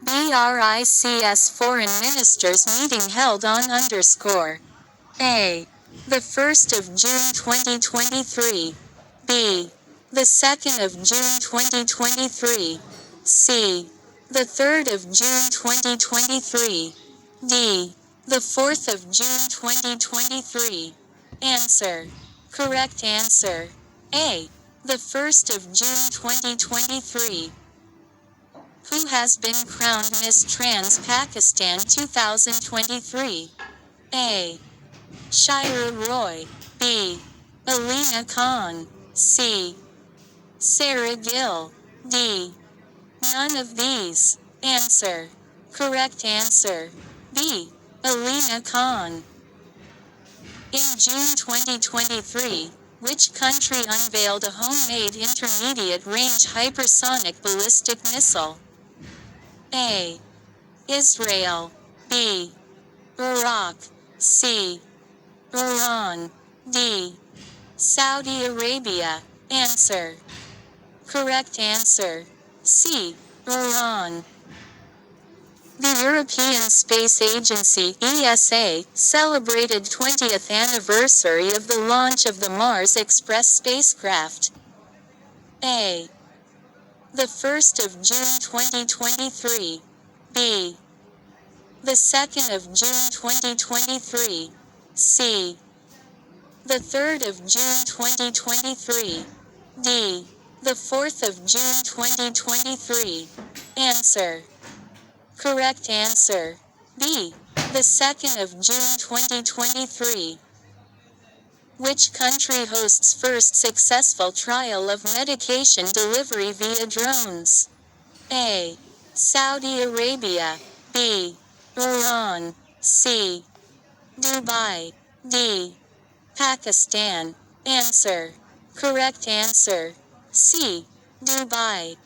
BRICS Foreign Ministers meeting held on A. The 1st of June 2023. B. The 2nd of June 2023. C. The 3rd of June 2023. D. The 4th of June 2023. Answer. Correct answer. A. The 1st of June 2023. Who has been crowned Miss Trans Pakistan 2023? A. Shira Roy. B. Alina Khan. C. Sarah Gill. D. None of these. Answer. Correct answer. B. Alina Khan. In June 2023, which country unveiled a homemade intermediate-range hypersonic ballistic missile? A. Israel. B. Iraq. C. Iran. D. Saudi Arabia. Answer. Correct answer. C. Iran. The European Space Agency (ESA) celebrated 20th anniversary of the launch of the Mars Express spacecraft. A. The 1st of June 2023. B. The 2nd of June 2023. C. The 3rd of June 2023. D. The 4th of June 2023. Answer. Correct answer. B. The 2nd of June 2023. Which country hosts first successful trial of medication delivery via drones? A. Saudi Arabia. B. Iran. C. Dubai. D. Pakistan. Answer. Correct answer. C. Dubai.